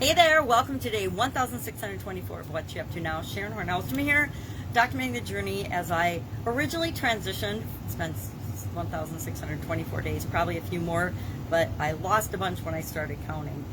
Hey there, welcome to day 1624 of What You Up To Now. Sharon Horne-Ellstrom here, documenting the journey as I originally transitioned. Spent 1,624 days, probably a few more, but I lost a bunch when I started counting.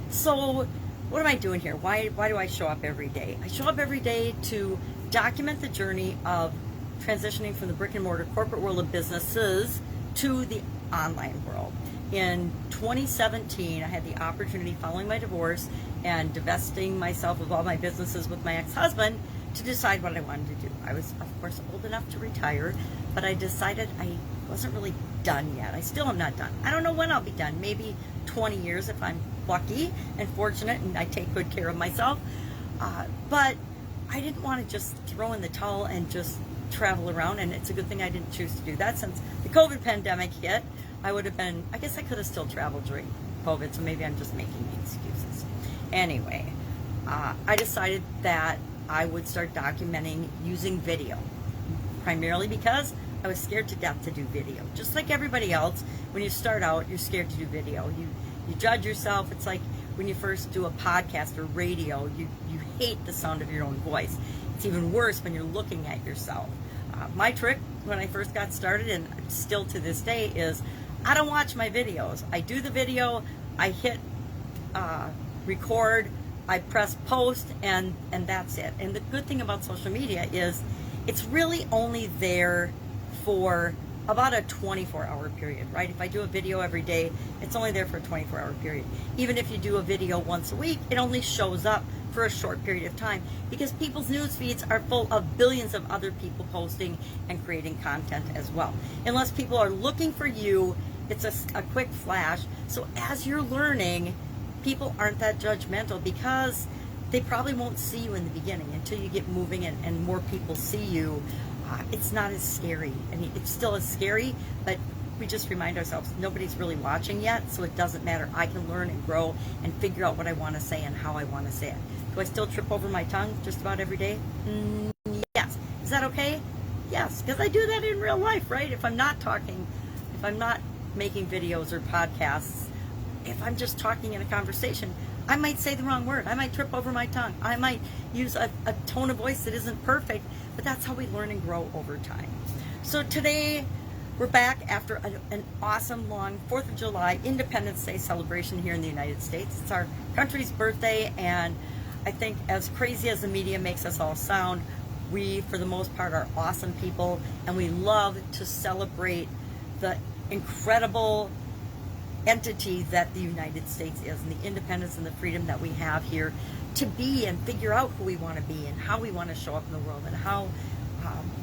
So what am I doing here? Why do I show up every day? I show up every day to document the journey of transitioning from the brick and mortar corporate world of businesses to the online world. In 2017, I had the opportunity, following my divorce and divesting myself of all my businesses with my ex-husband, to decide what I wanted to do. I was, of course, old enough to retire, but I decided I wasn't really done yet. I still am not done. I don't know when I'll be done. Maybe 20 years if I'm lucky and fortunate and I take good care of myself. But I didn't want to just throw in the towel and just travel around, and it's a good thing I didn't choose to do that. Since the COVID pandemic hit, I guess I could have still traveled during COVID, so maybe I'm just making excuses. Anyway, I decided that I would start documenting using video, primarily because I was scared to death to do video. Just like everybody else, when you start out, you're scared to do video. You judge yourself. It's like when you first do a podcast or radio, you hate the sound of your own voice. It's even worse when you're looking at yourself. My trick when I first got started, and still to this day, is I don't watch my videos. I do the video, I hit record, I press post, and that's it. And the good thing about social media is it's really only there for about a 24-hour period, right? If I do a video every day, it's only there for a 24-hour period. Even if you do a video once a week, it only shows up for a short period of time, because people's news feeds are full of billions of other people posting and creating content as well. Unless people are looking for you, it's a quick flash. So as you're learning, people aren't that judgmental, because they probably won't see you in the beginning. Until you get moving and more people see you, it's not as scary. I mean, it's still as scary, but we just remind ourselves nobody's really watching yet, so it doesn't matter. I can learn and grow and figure out what I want to say and how I want to say it. Do I still trip over my tongue just about every day? Yes. Is that okay? Yes, because I do that in real life, right? If I'm not talking, if I'm not making videos or podcasts, if I'm just talking in a conversation, I might say the wrong word. I might trip over my tongue. I might use a tone of voice that isn't perfect, but that's how we learn and grow over time. So today, we're back after an awesome long 4th of July Independence Day celebration here in the United States. It's our country's birthday, and I think as crazy as the media makes us all sound, we, for the most part, are awesome people, and we love to celebrate the incredible entity that the United States is, and the independence and the freedom that we have here to be and figure out who we want to be and how we want to show up in the world and how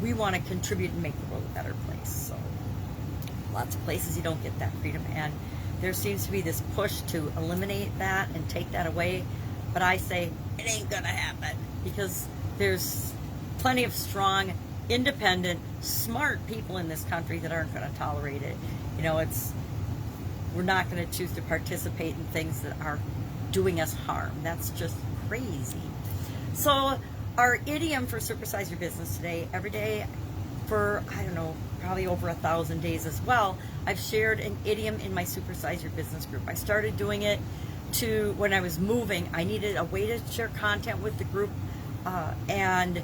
we want to contribute and make the world a better place. So lots of places you don't get that freedom, and there seems to be this push to eliminate that and take that away, but I say it ain't gonna happen, because there's plenty of strong, independent, smart people in this country that aren't going to tolerate it. You know, we're not going to choose to participate in things that are doing us harm. That's just crazy. So our idiom for Supersize Your Business today, every day for, I don't know, probably over 1,000 days as well, I've shared an idiom in my Supersize Your Business group. I started doing it when I was moving. I needed a way to share content with the group, and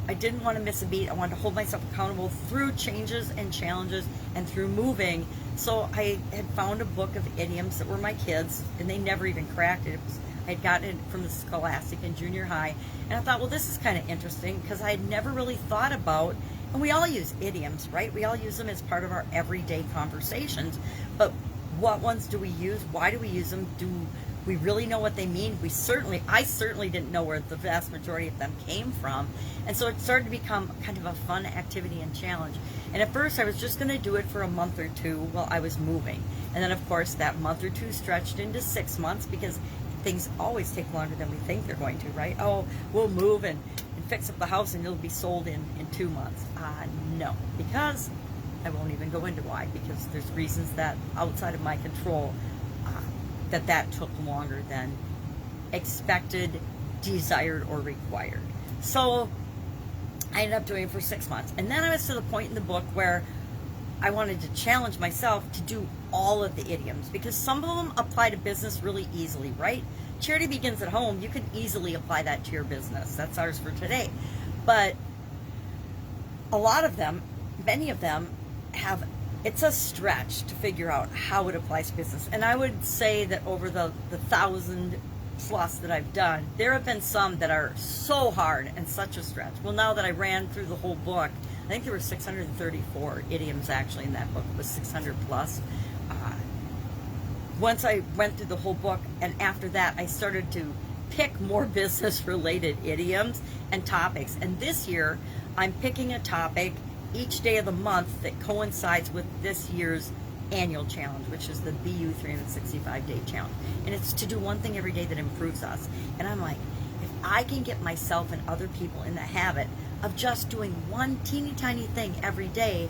I didn't want to miss a beat. I wanted to hold myself accountable through changes and challenges and through moving. So I had found a book of idioms that were my kids, and they never even cracked it. I had gotten it from the Scholastic in junior high, and I thought, well, this is kind of interesting, because I had never really thought about, and we all use idioms, right? We all use them as part of our everyday conversations, but what ones do we use? Why do we use them? Do we really know what they mean? I certainly didn't know where the vast majority of them came from. And so it started to become kind of a fun activity and challenge. And at first I was just going to do it for a month or two while I was moving. And then of course that month or two stretched into 6 months, because things always take longer than we think they're going to, right? Oh, we'll move and fix up the house and it'll be sold in 2 months. No, because I won't even go into why, because there's reasons that outside of my control that took longer than expected, desired, or required. So I ended up doing it for 6 months. And then I was to the point in the book where I wanted to challenge myself to do all of the idioms, because some of them apply to business really easily, right? Charity begins at home. You can easily apply that to your business. That's ours for today. But a lot of them, many of them have, it's a stretch to figure out how it applies to business. And I would say that over the 1,000 plus that I've done, there have been some that are so hard and such a stretch. Well, now that I ran through the whole book, I think there were 634 idioms actually in that book. It was 600 plus. Once I went through the whole book, and after that, I started to pick more business-related idioms and topics. And this year, I'm picking a topic each day of the month that coincides with this year's annual challenge, which is the BU 365-day challenge. And it's to do one thing every day that improves us. And I'm like, if I can get myself and other people in the habit of just doing one teeny tiny thing every day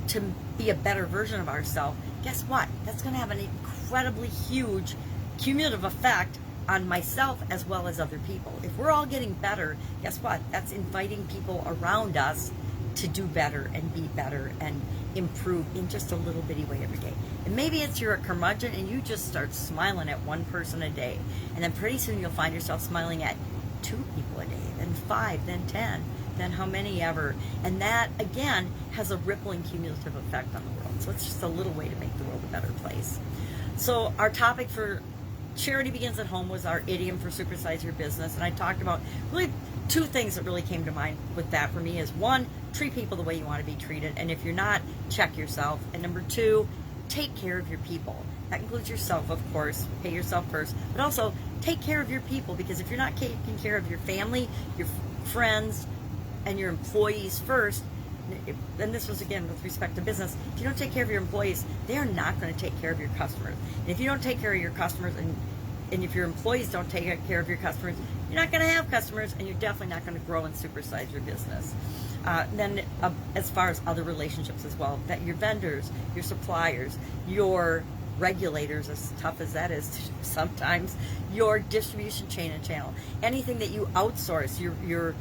to be a better version of ourselves, guess what? That's going to have an incredibly huge cumulative effect on myself as well as other people. If we're all getting better, guess what? That's inviting people around us to do better and be better and improve in just a little bitty way every day. And maybe it's you're a curmudgeon and you just start smiling at one person a day. And then pretty soon you'll find yourself smiling at 2 people a day, then 5, then 10, then how many ever. And that, again, has a rippling cumulative effect on the world. So it's just a little way to make the world a better place. So our topic for Charity Begins at Home was our idiom for supersize your business. And I talked about really 2 things that really came to mind with that for me is 1, treat people the way you want to be treated. And if you're not, check yourself. And number 2, take care of your people. That includes yourself, of course. Pay yourself first. But also, take care of your people, because if you're not taking care of your family, your friends, and your employees first, and this was again with respect to business, if you don't take care of your employees, they are not going to take care of your customers. And if you don't take care of your customers, and if your employees don't take care of your customers, you're not going to have customers, and you're definitely not going to grow and supersize your business. Then as far as other relationships as well, that your vendors, your suppliers, your regulators, as tough as that is sometimes, your distribution chain and channel, anything that you outsource, your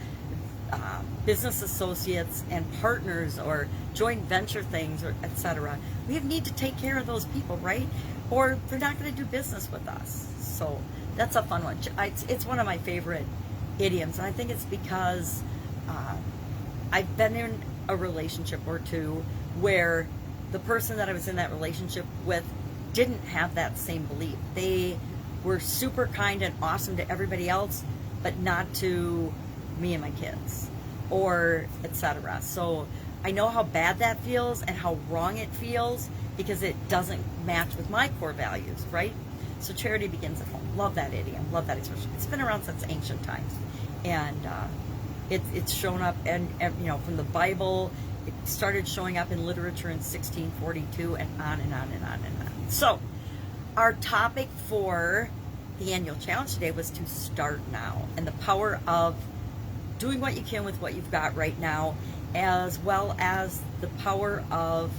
business associates and partners or joint venture things, or etc. We need to take care of those people, right? Or they're not going to do business with us. So that's a fun one. It's one of my favorite idioms, and I think it's because I've been in a relationship or two where the person that I was in that relationship with didn't have that same belief. They were super kind and awesome to everybody else, but not to me and my kids, or etc. So I know how bad that feels and how wrong it feels, because it doesn't match with my core values, right? So charity begins at home. Love that idiom. Love that expression. It's been around since ancient times, and it's shown up, and from the Bible. It started showing up in literature in 1642, and on and on and on and on. So our topic for the annual challenge today was to start now, and the power of doing what you can with what you've got right now, as well as the power of,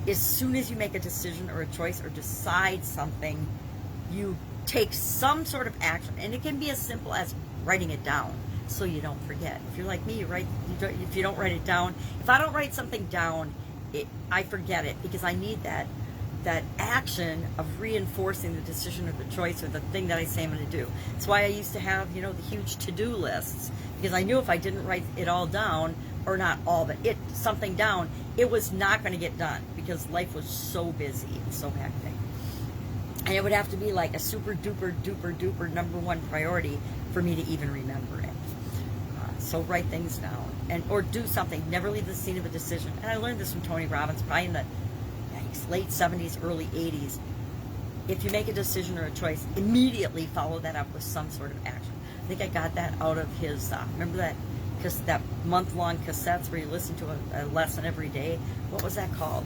as soon as you make a decision or a choice or decide something, you take some sort of action. And it can be as simple as writing it down so you don't forget. If you're like me, if you don't write it down, if I don't write something down, I forget it, because I need that action of reinforcing the decision or the choice or the thing that I say I'm going to do. That's why I used to have, the huge to-do lists, because I knew if I didn't write it all down, or not all, but something down, it was not going to get done, because life was so busy and so hectic. And it would have to be like a super duper duper duper number 1 priority for me to even remember it. So write things down, or do something. Never leave the scene of a decision. And I learned this from Tony Robbins, probably in the late 70s, early 80s. If you make a decision or a choice, immediately follow that up with some sort of action. I think I got that out of his, remember that month-long cassettes where you listen to a lesson every day? What was that called?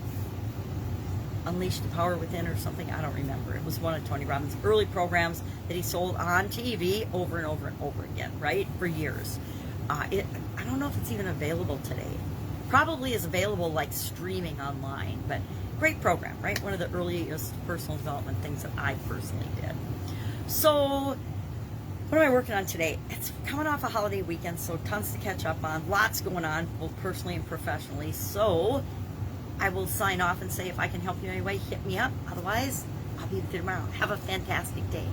Unleash the Power Within or something? I don't remember. It was one of Tony Robbins' early programs that he sold on TV over and over and over again, right? For years. I don't know if it's even available today. Probably is available like streaming online, but great program, right? One of the earliest personal development things that I personally did. So what am I working on today? It's coming off a holiday weekend, so tons to catch up on. Lots going on, both personally and professionally. So I will sign off and say, if I can help you in any way, hit me up. Otherwise, I'll be with you tomorrow. Have a fantastic day.